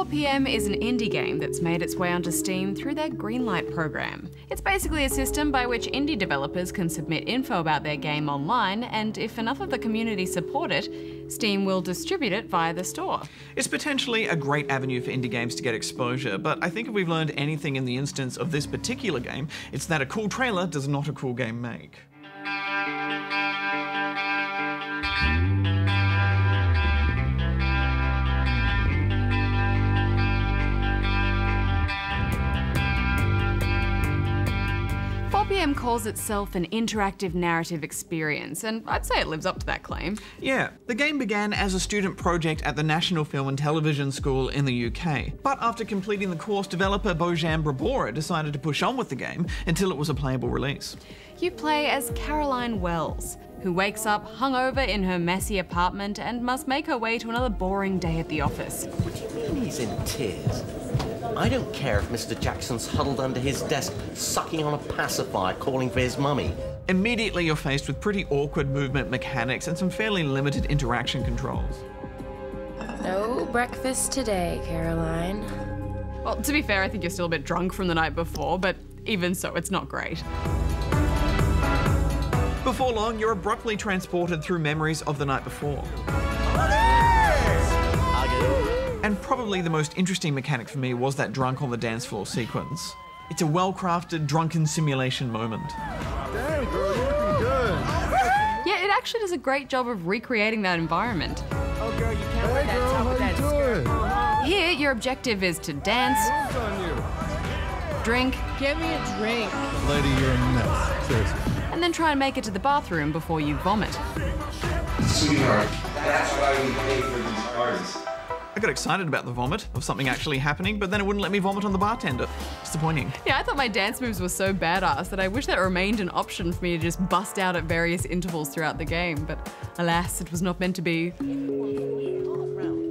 4PM is an indie game that's made its way onto Steam through their Greenlight program. It's basically a system by which indie developers can submit info about their game online, and if enough of the community support it, Steam will distribute it via the store. It's potentially a great avenue for indie games to get exposure, but I think if we've learned anything in the instance of this particular game, it's that a cool trailer does not a cool game make. 4PM calls itself an interactive narrative experience, and I'd say it lives up to that claim. Yeah, the game began as a student project at the National Film and Television School in the UK. But after completing the course, developer Bojan Brabora decided to push on with the game until it was a playable release. You play as Caroline Wells, who wakes up hungover in her messy apartment and must make her way to another boring day at the office. What do you mean he's in tears? I don't care if Mr. Jackson's huddled under his desk, sucking on a pacifier, calling for his mummy. Immediately you're faced with pretty awkward movement mechanics and some fairly limited interaction controls. No breakfast today, Caroline. Well, to be fair, I think you're still a bit drunk from the night before, but even so, it's not great. Before long, you're abruptly transported through memories of the night before. And probably the most interesting mechanic for me was that drunk on the dance floor sequence. It's a well-crafted drunken simulation moment. Damn, girl, you're looking good. Yeah, it actually does a great job of recreating that environment. Oh, girl, you can't wear that top of that skirt. Here, your objective is to dance, drink, Give me a drink. Lady, you're a mess. Seriously. and then try and make it to the bathroom before you vomit. Sweetheart, that's why we pay for these cards. I got excited about the vomit, of something actually happening, but then it wouldn't let me vomit on the bartender. Disappointing. Yeah, I thought my dance moves were so badass that I wish that remained an option for me to just bust out at various intervals throughout the game, but alas, it was not meant to be.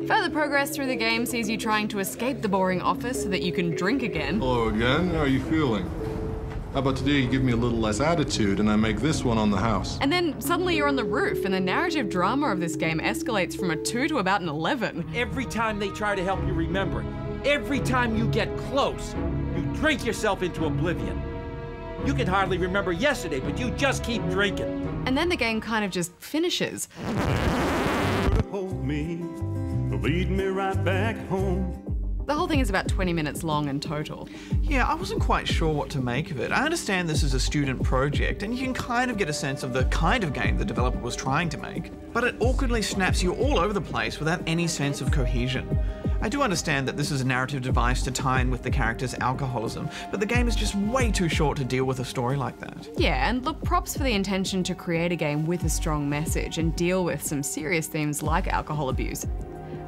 Further progress through the game sees you trying to escape the boring office so that you can drink again. Hello again. How are you feeling? How about today you give me a little less attitude and I make this one on the house? And then suddenly you're on the roof, and the narrative drama of this game escalates from a 2 to about an 11. Every time they try to help you remember it, every time you get close, you drink yourself into oblivion. You can hardly remember yesterday, but you just keep drinking. And then the game kind of just finishes. Hold me, lead me right back home. The whole thing is about 20 minutes long in total. Yeah, I wasn't quite sure what to make of it. I understand this is a student project, and you can kind of get a sense of the kind of game the developer was trying to make, but it awkwardly snaps you all over the place without any sense of cohesion. I do understand that this is a narrative device to tie in with the character's alcoholism, but the game is just way too short to deal with a story like that. Yeah, and look, props for the intention to create a game with a strong message and deal with some serious themes like alcohol abuse.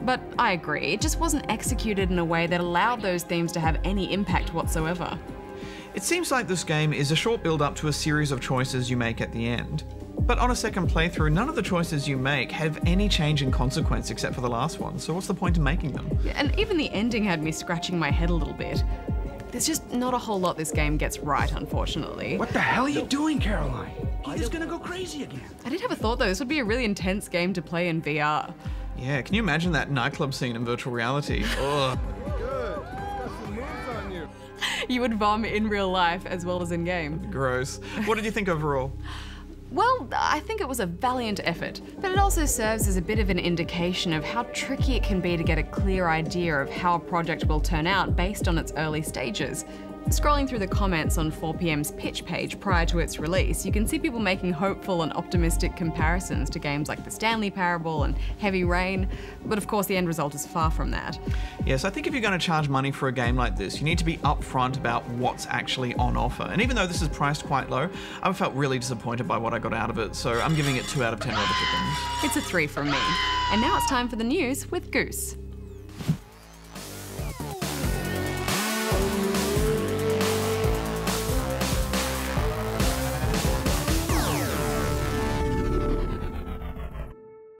But I agree, it just wasn't executed in a way that allowed those themes to have any impact whatsoever. It seems like this game is a short build-up to a series of choices you make at the end. But on a second playthrough, none of the choices you make have any change in consequence except for the last one, so what's the point in making them? Yeah, and even the ending had me scratching my head a little bit. There's just not a whole lot this game gets right, unfortunately. What the hell are you doing, Caroline? He's just gonna go crazy again. I did have a thought though, this would be a really intense game to play in VR. Yeah, can you imagine that nightclub scene in virtual reality? Ugh. Good. It's got some moves on you. You would vomit in real life as well as in game. Gross. What did you think overall? Well, I think it was a valiant effort, but it also serves as a bit of an indication of how tricky it can be to get a clear idea of how a project will turn out based on its early stages. Scrolling through the comments on 4PM's pitch page prior to its release, you can see people making hopeful and optimistic comparisons to games like The Stanley Parable and Heavy Rain, but of course the end result is far from that. Yes, I think if you're going to charge money for a game like this, you need to be upfront about what's actually on offer. And even though this is priced quite low, I felt really disappointed by what I got out of it, so I'm giving it 2 out of 10 rubber chickens. It's a 3 from me. And now it's time for the news with Goose.